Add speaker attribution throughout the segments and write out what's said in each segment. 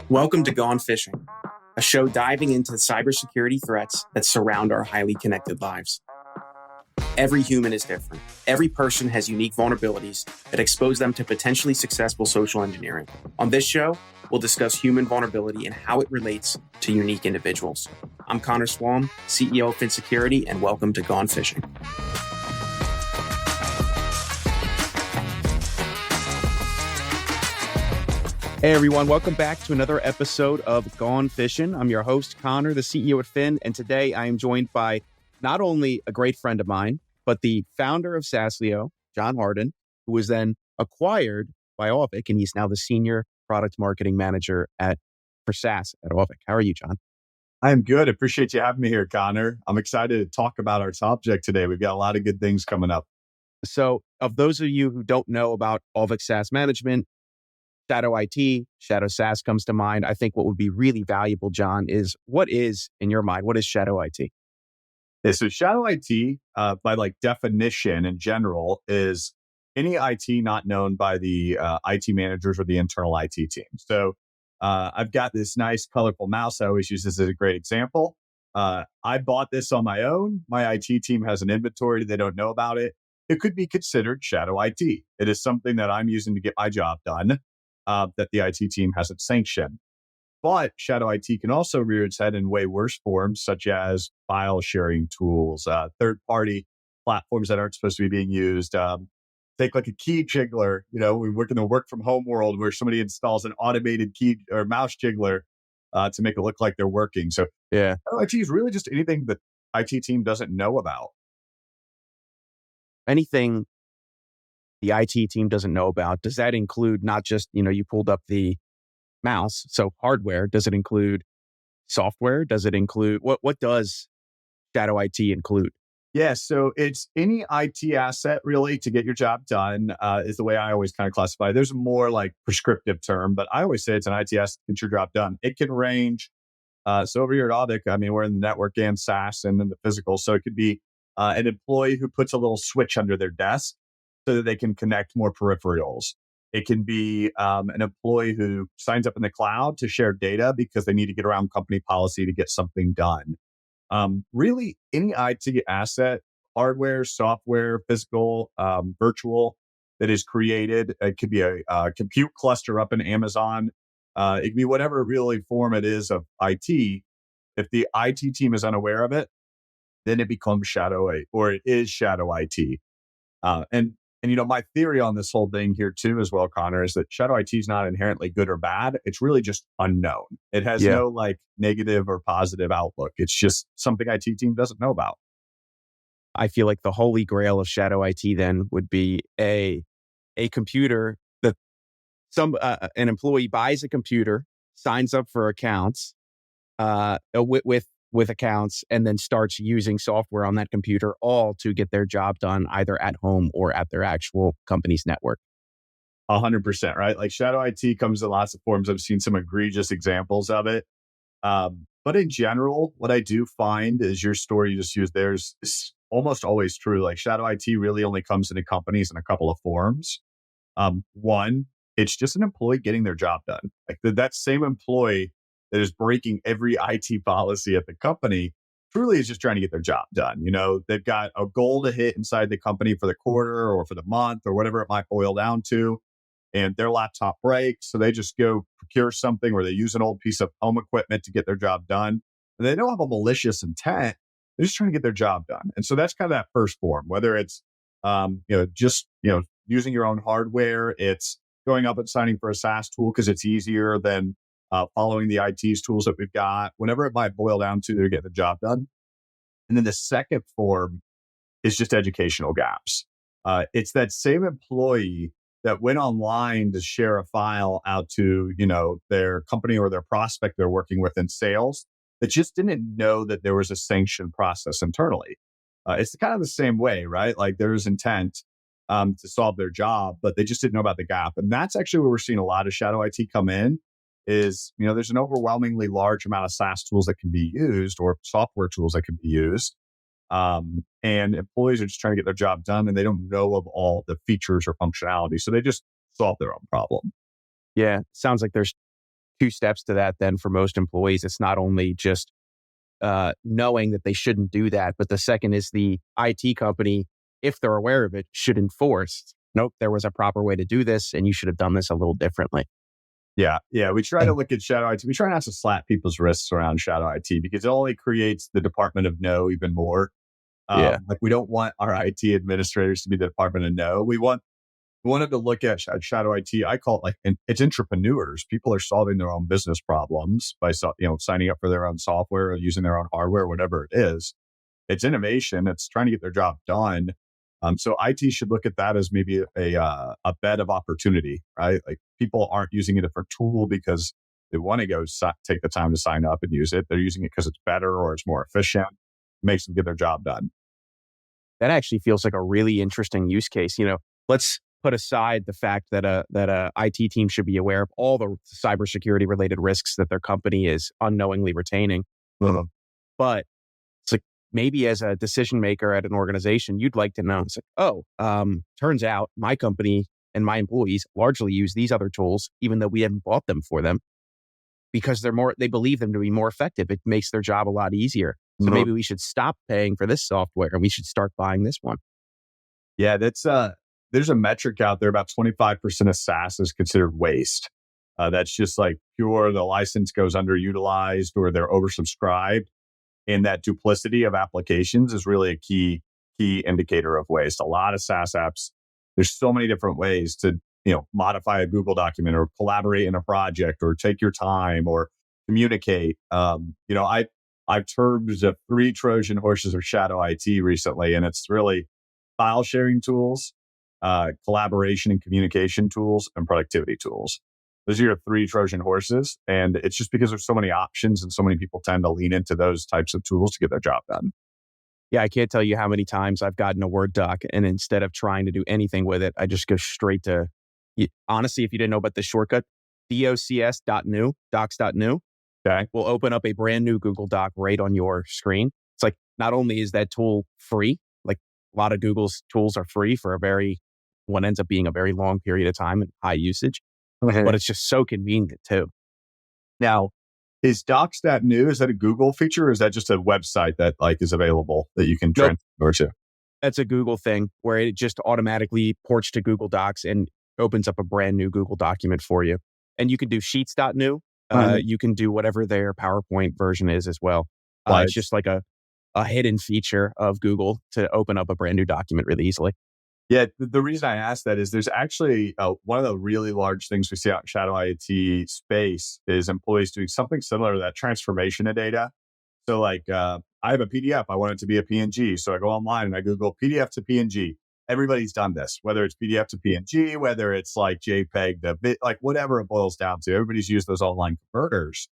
Speaker 1: Welcome to Gone Fishing, a show diving into the cybersecurity threats that surround our highly connected lives. Every human is different. Every person has unique vulnerabilities that expose them to potentially successful social engineering. On this show, we'll discuss human vulnerability and how it relates to unique individuals. I'm Connor Swalm, CEO of FinSecurity, and welcome to Gone Fishing. Hey everyone, welcome back to another episode of Gone Fishing. I'm your host, Connor, the CEO at Fin, and today I am joined by not only a great friend of mine, but the founder of SaaSleo, John Harden, who was then acquired by Auvik, and he's now the senior product marketing manager for SaaS at Auvik. How are you, John?
Speaker 2: I'm good. Appreciate you having me here, Connor. I'm excited to talk about our subject today. We've got a lot of good things coming up.
Speaker 1: So, of those of you who don't know about Auvik SaaS management, Shadow IT, Shadow SaaS comes to mind. I think what would be really valuable, John, is what is, in your mind, what is Shadow IT?
Speaker 2: Yeah, so Shadow IT, by definition in general, is any IT not known by the IT managers or the internal IT team. So I've got this nice colorful mouse. I always use this as a great example. I bought this on my own. My IT team has an inventory. They don't know about it. It could be considered Shadow IT. It is something that I'm using to get my job done. That the IT team hasn't sanctioned. But Shadow IT can also rear its head in way worse forms, such as file sharing tools, third-party platforms that aren't supposed to be being used. Take like a key jiggler. We work in the work from home world where somebody installs an automated key or mouse jiggler to make it look like they're working. So
Speaker 1: yeah,
Speaker 2: Shadow IT is really just anything that IT team doesn't know about.
Speaker 1: Anything the IT team doesn't know about, does that include not just, you pulled up the mouse, so hardware, does it include software? Does it include, what does Shadow IT include?
Speaker 2: Yeah, so it's any IT asset really to get your job done is the way I always kind of classify it. There's a more like prescriptive term, but I always say it's an IT asset to get your job done. It can range. So over here at Auvik, we're in the network and SaaS and then the physical. So it could be an employee who puts a little switch under their desk so that they can connect more peripherals. It can be an employee who signs up in the cloud to share data because they need to get around company policy to get something done. Really, any IT asset, hardware, software, physical, virtual, that is created. It could be a compute cluster up in Amazon. It could be whatever really form it is of IT. If the IT team is unaware of it, then it becomes Shadow IT, or it is Shadow IT. And my theory on this whole thing here too, as well, Connor, is that Shadow IT is not inherently good or bad. It's really just unknown. It has no negative or positive outlook. It's just something IT team doesn't know about.
Speaker 1: I feel like the holy grail of Shadow IT then would be a computer that an employee buys a computer, signs up for accounts with accounts, and then starts using software on that computer, all to get their job done either at home or at their actual company's network.
Speaker 2: 100%, right? Like Shadow IT comes in lots of forms. I've seen some egregious examples of it. But in general, what I do find is your story you just used there is almost always true. Like Shadow IT really only comes into companies in a couple of forms. One, it's just an employee getting their job done. Like that same employee that is breaking every IT policy at the company truly is just trying to get their job done. They've got a goal to hit inside the company for the quarter or for the month or whatever it might boil down to. And their laptop breaks. So they just go procure something, or they use an old piece of home equipment to get their job done. And they don't have a malicious intent. They're just trying to get their job ddone. And so that's kind of that first form, whether it's, using your own hardware. It's going up and signing for a SaaS tool because it's easier than following the IT's tools that we've got. Whenever it might boil down to, they're getting the job done. And then the second form is just educational gaps. It's that same employee that went online to share a file out to, their company or their prospect they're working with in sales, that just didn't know that there was a sanction process internally. It's kind of the same way, right? Like there's intent to solve their job, but they just didn't know about the gap. And that's actually where we're seeing a lot of Shadow IT come in is, there's an overwhelmingly large amount of SaaS tools that can be used or software tools that can be used. And employees are just trying to get their job done and they don't know of all the features or functionality. So they just solve their own problem.
Speaker 1: Yeah. Sounds like there's two steps to that then for most employees. It's not only just knowing that they shouldn't do that, but the second is the IT company, if they're aware of it, should enforce, nope, there was a proper way to do this and you should have done this a little differently.
Speaker 2: Yeah. We try to look at shadow IT. We try not to slap people's wrists around shadow IT because it only creates the Department of No even more. Like we don't want our IT administrators to be the Department of No. We want them to look at shadow IT. I call it it's entrepreneurs. People are solving their own business problems by signing up for their own software or using their own hardware, whatever it is. It's innovation. It's trying to get their job done. So IT should look at that as maybe a bed of opportunity, right? Like people aren't using a different tool because they want to go take the time to sign up and use it. They're using it because it's better or it's more efficient. It makes them get their job done.
Speaker 1: That actually feels like a really interesting use case. Let's put aside the fact that a IT team should be aware of all the cybersecurity related risks that their company is unknowingly retaining.
Speaker 2: Uh-huh.
Speaker 1: But it's like maybe as a decision maker at an organization, you'd like to know, it's like, turns out my company and my employees largely use these other tools, even though we haven't bought them for them, because they believe them to be more effective. It makes their job a lot easier. So maybe we should stop paying for this software and we should start buying this one.
Speaker 2: Yeah, there's a metric out there about 25% of SaaS is considered waste. That's just like pure, the license goes underutilized or they're oversubscribed. And that duplicity of applications is really a key indicator of waste. A lot of SaaS apps, there's so many different ways to, modify a Google document or collaborate in a project or take your time or communicate. I've termed the 3 Trojan horses of shadow IT recently, and it's really file sharing tools, collaboration and communication tools, and productivity tools. Those are your 3 Trojan horses. And it's just because there's so many options and so many people tend to lean into those types of tools to get their job done.
Speaker 1: Yeah, I can't tell you how many times I've gotten a Word doc and instead of trying to do anything with it, I just go straight to, honestly, if you didn't know about the shortcut, docs.new,
Speaker 2: Okay.
Speaker 1: will open up a brand new Google Doc right on your screen. It's like, not only is that tool free, like a lot of Google's tools are free for what ends up being a very long period of time and high usage, but it's just so convenient too.
Speaker 2: Now, is docs.new, is that a Google feature or is that just a website that is available that you can transfer to?
Speaker 1: That's a Google thing where it just automatically ports to Google Docs and opens up a brand new Google document for you. And you can do sheets.new. You can do whatever their PowerPoint version is as well. It's just like a hidden feature of Google to open up a brand new document really easily.
Speaker 2: Yeah, the reason I asked that is there's actually one of the really large things we see out in shadow IT space is employees doing something similar to that transformation of data. So I have a PDF, I want it to be a PNG. So I go online and I Google PDF to PNG. Everybody's done this, whether it's PDF to PNG, whether it's like JPEG to bit, whatever it boils down to. Everybody's used those online converters.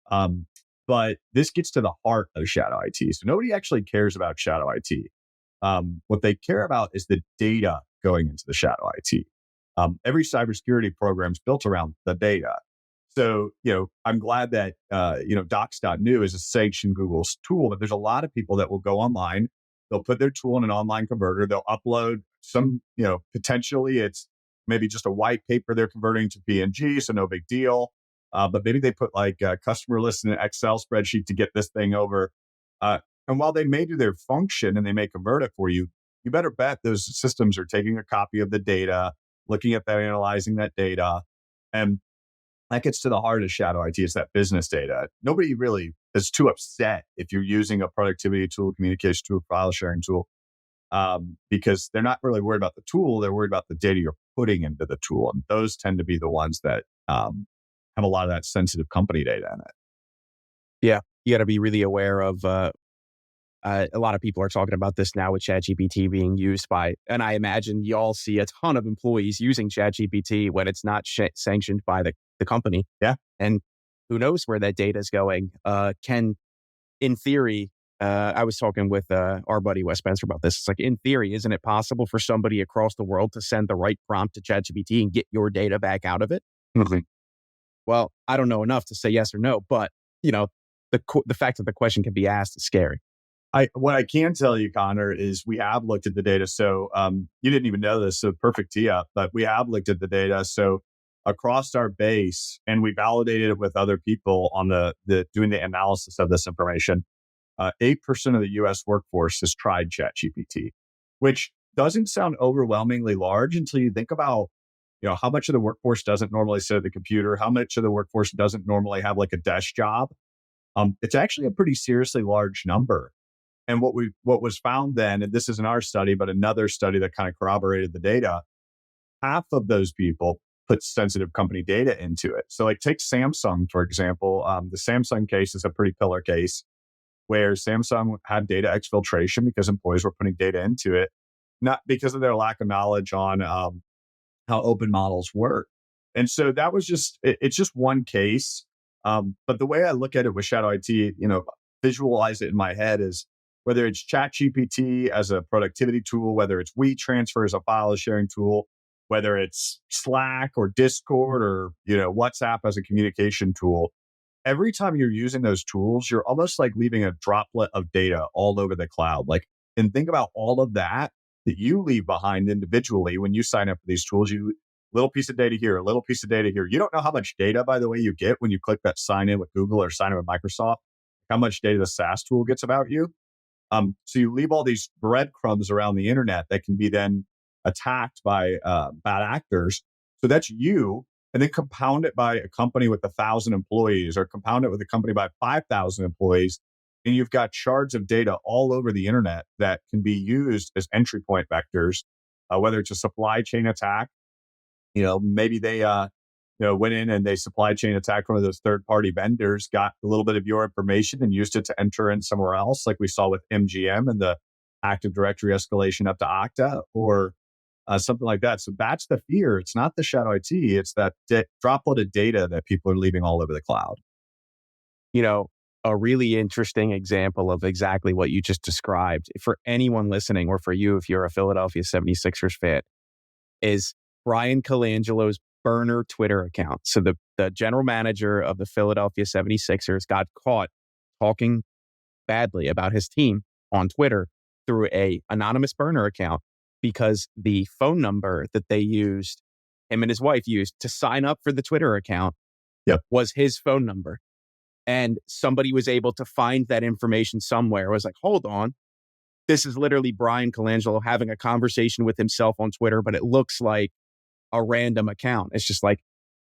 Speaker 2: But this gets to the heart of shadow IT. So nobody actually cares about shadow IT. What they care about is the data going into the shadow IT. Every cybersecurity program is built around the data. So, I'm glad that, docs.new is a sanctioned Google's tool, but there's a lot of people that will go online. They'll put their tool in an online converter. They'll upload some, potentially it's maybe just a white paper they're converting to PNG, so no big deal. But maybe they put a customer list in an Excel spreadsheet to get this thing over. And while they may do their function and they may convert it for you, you better bet those systems are taking a copy of the data, looking at that, analyzing that data. And that gets to the heart of shadow IT. It's that business data. Nobody really is too upset if you're using a productivity tool, communication tool, file sharing tool, because they're not really worried about the tool. They're worried about the data you're putting into the tool. And those tend to be the ones that have a lot of that sensitive company data in it.
Speaker 1: Yeah, you got to be really aware of a lot of people are talking about this now with ChatGPT being used by, and I imagine y'all see a ton of employees using ChatGPT when it's not sanctioned by the company.
Speaker 2: Yeah.
Speaker 1: And who knows where that data is going. In theory, I was talking with our buddy Wes Spencer about this. It's like, in theory, isn't it possible for somebody across the world to send the right prompt to ChatGPT and get your data back out of it?
Speaker 2: Mm-hmm.
Speaker 1: Well, I don't know enough to say yes or no, but the fact that the question can be asked is scary.
Speaker 2: What I can tell you, Connor, is we have looked at the data. So you didn't even know this, so perfect tee up, but we have looked at the data. So across our base, and we validated it with other people on the doing the analysis of this information. 8% of the US workforce has tried ChatGPT, which doesn't sound overwhelmingly large until you think about, how much of the workforce doesn't normally sit at the computer, how much of the workforce doesn't normally have like a desk job. It's actually a pretty seriously large number. And what was found then, and this isn't our study, but another study that kind of corroborated the data, half of those people put sensitive company data into it. So like take Samsung, for example. The Samsung case is a pretty pillar case where Samsung had data exfiltration because employees were putting data into it, not because of their lack of knowledge on how open models work. And so that was it's just one case. But the way I look at it with Shadow IT, visualize it in my head is whether it's ChatGPT as a productivity tool, whether it's WeTransfer as a file sharing tool, whether it's Slack or Discord or, WhatsApp as a communication tool. Every time you're using those tools, you're almost like leaving a droplet of data all over the cloud. And think about all of that you leave behind individually when you sign up for these tools. You little piece of data here, a little piece of data here. You don't know how much data, by the way, you get when you click that sign in with Google or sign in with Microsoft, how much data the SaaS tool gets about you. So you leave all these breadcrumbs around the internet that can be then attacked by bad actors. So that's you. And then compound it by a company with 1,000 employees or compound it with a company by 5,000 employees. And you've got shards of data all over the internet that can be used as entry point vectors, whether it's a supply chain attack. Maybe they went in and they supply chain attacked one of those third-party vendors, got a little bit of your information and used it to enter in somewhere else, like we saw with MGM and the Active Directory escalation up to Okta or something like that. So that's the fear. It's not the shadow IT. It's that droplet of data that people are leaving all over the cloud.
Speaker 1: A really interesting example of exactly what you just described for anyone listening, or for you if you're a Philadelphia 76ers fan, is Brian Colangelo's burner Twitter account. So the general manager of the Philadelphia 76ers got caught talking badly about his team on Twitter through a anonymous burner account because the phone number that him and his wife used to sign up for the Twitter account was his phone number. And somebody was able to find that information somewhere. It was like, hold on. This is literally Brian Colangelo having a conversation with himself on Twitter, but it looks like a random account. It's just like,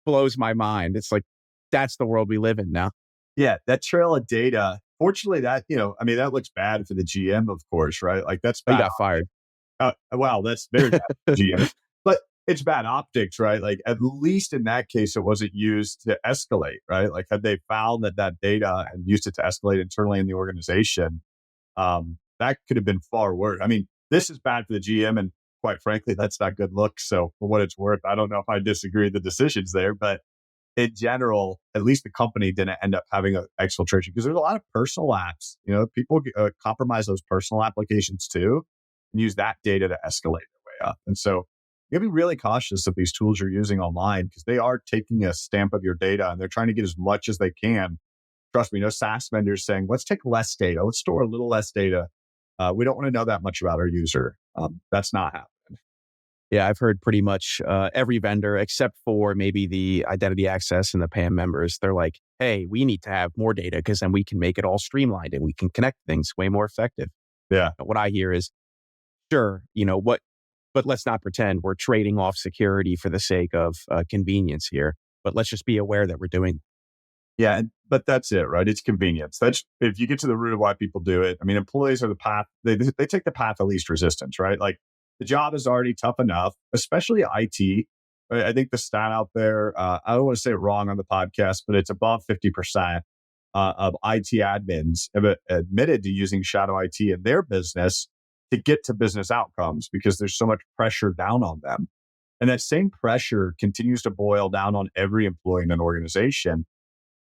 Speaker 1: blows my mind. It's like, that's the world we live in now.
Speaker 2: Yeah, that trail of data. Fortunately, that looks bad for the GM, of course, right? Like that's bad.
Speaker 1: He got fired.
Speaker 2: Wow, that's very bad for the GM. But it's bad optics, right? Like at least in that case, it wasn't used to escalate, right? Like had they found that data and used it to escalate internally in the organization, that could have been far worse. I mean, this is bad for the GM, and quite frankly, that's not good look. So for what it's worth, I don't know if I disagree with the decisions there, but in general, at least the company didn't end up having an exfiltration because there's a lot of personal apps. People compromise those personal applications too and use that data to escalate their way up. And so you gotta be really cautious of these tools you're using online because they are taking a stamp of your data and they're trying to get as much as they can. Trust me, SaaS vendors saying, let's take less data. Let's store a little less data. We don't want to know that much about our user. That's not happening.
Speaker 1: Yeah, I've heard pretty much every vendor, except for maybe the identity access and the PAM members, they're like, hey, we need to have more data because then we can make it all streamlined and we can connect things way more effective.
Speaker 2: Yeah.
Speaker 1: But what I hear is, sure, but let's not pretend we're trading off security for the sake of convenience here. But let's just be aware that we're doing.
Speaker 2: Yeah, but that's it, right? It's convenience. That's if you get to the root of why people do it. I mean, employees are the path. They take the path of least resistance, right? Like the job is already tough enough, especially IT. I think the stat out there, I don't want to say it wrong on the podcast, but it's above 50% of IT admins have admitted to using shadow IT in their business to get to business outcomes because there's so much pressure down on them. And that same pressure continues to boil down on every employee in an organization.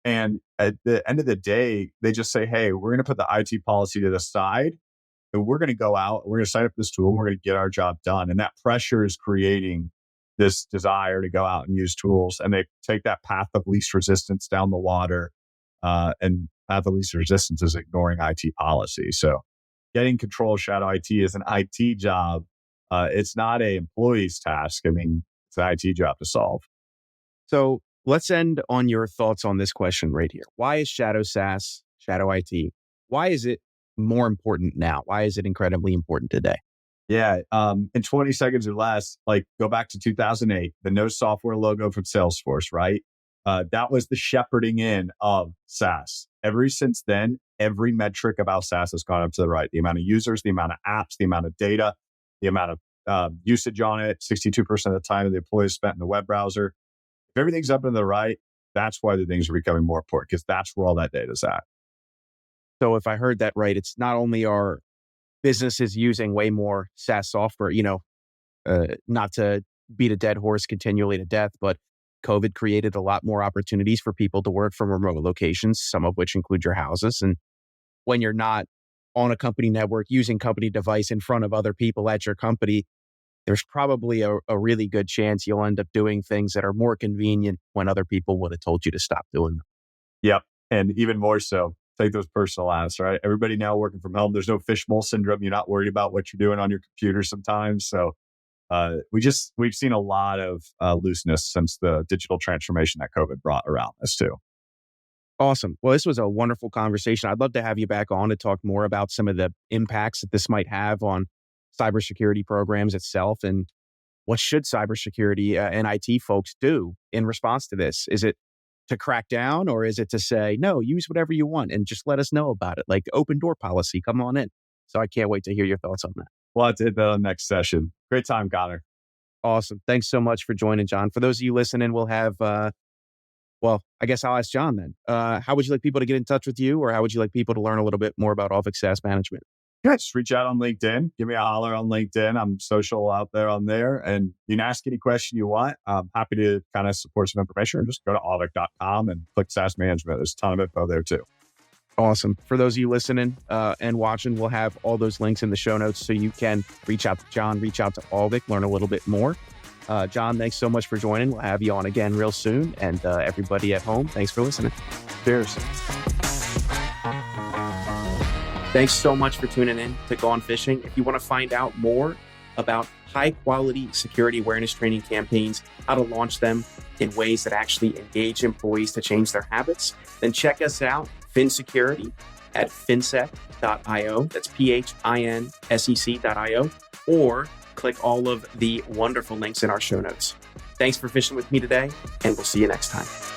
Speaker 2: And at the end of the day, they just say, hey, we're going to put the IT policy to the side and we're going to go out, we're going to sign up this tool, and we're going to get our job done. And that pressure is creating this desire to go out and use tools. And they take that path of least resistance down the water. And path of least resistance is ignoring IT policy. So getting control of shadow IT is an IT job. It's not an employee's task. I mean, it's an IT job to solve.
Speaker 1: So let's end on your thoughts on this question right here. Why is shadow SaaS, shadow IT, why is it more important now? Why is it incredibly important today?
Speaker 2: Yeah. In 20 seconds or less, like go back to 2008, the no software logo from Salesforce, right? That was the shepherding in of SaaS. Ever since then, every metric about SaaS has gone up to the right. The amount of users, the amount of apps, the amount of data, the amount of usage on it, 62% of the time of the employees spent in the web browser. If everything's up and to the right, that's why the things are becoming more important because that's where all that data is at.
Speaker 1: So if I heard that right, it's not only are businesses using way more SaaS software, not to beat a dead horse continually to death, but COVID created a lot more opportunities for people to work from remote locations, some of which include your houses. And when you're not on a company network using company device in front of other people at your company, there's probably a really good chance you'll end up doing things that are more convenient when other people would have told you to stop doing them.
Speaker 2: Yep. And even more so, take those personal apps, right? Everybody now working from home. There's no fishbowl syndrome. You're not worried about what you're doing on your computer sometimes. So we've seen a lot of looseness since the digital transformation that COVID brought around us too.
Speaker 1: Awesome. Well, this was a wonderful conversation. I'd love to have you back on to talk more about some of the impacts that this might have on cybersecurity programs itself, and what should cybersecurity and IT folks do in response to this? Is it to crack down, or is it to say, no, use whatever you want and just let us know about it? Like open door policy, come on in. So I can't wait to hear your thoughts on that.
Speaker 2: We'll have to hit that on the next session. Great time, Connor.
Speaker 1: Awesome. Thanks so much for joining, John. For those of you listening, we'll have, I guess I'll ask John then. How would you like people to get in touch with you, or how would you like people to learn a little bit more about Auvik SaaS management?
Speaker 2: Yeah, just reach out on LinkedIn. Give me a holler on LinkedIn. I'm social out there on there. And you can ask any question you want. I'm happy to kind of support some information. Just go to auvik.com and click SaaS management. There's a ton of info there too.
Speaker 1: Awesome. For those of you listening and watching, we'll have all those links in the show notes so you can reach out to John, reach out to Auvik, learn a little bit more. John, thanks so much for joining. We'll have you on again real soon. And everybody at home, thanks for listening.
Speaker 2: Cheers.
Speaker 1: Thanks so much for tuning in to Gone Fishing. If you want to find out more about high-quality security awareness training campaigns, how to launch them in ways that actually engage employees to change their habits, then check us out, FinSecurity, at finsec.io. That's PHINSEC.io. Or click all of the wonderful links in our show notes. Thanks for fishing with me today, and we'll see you next time.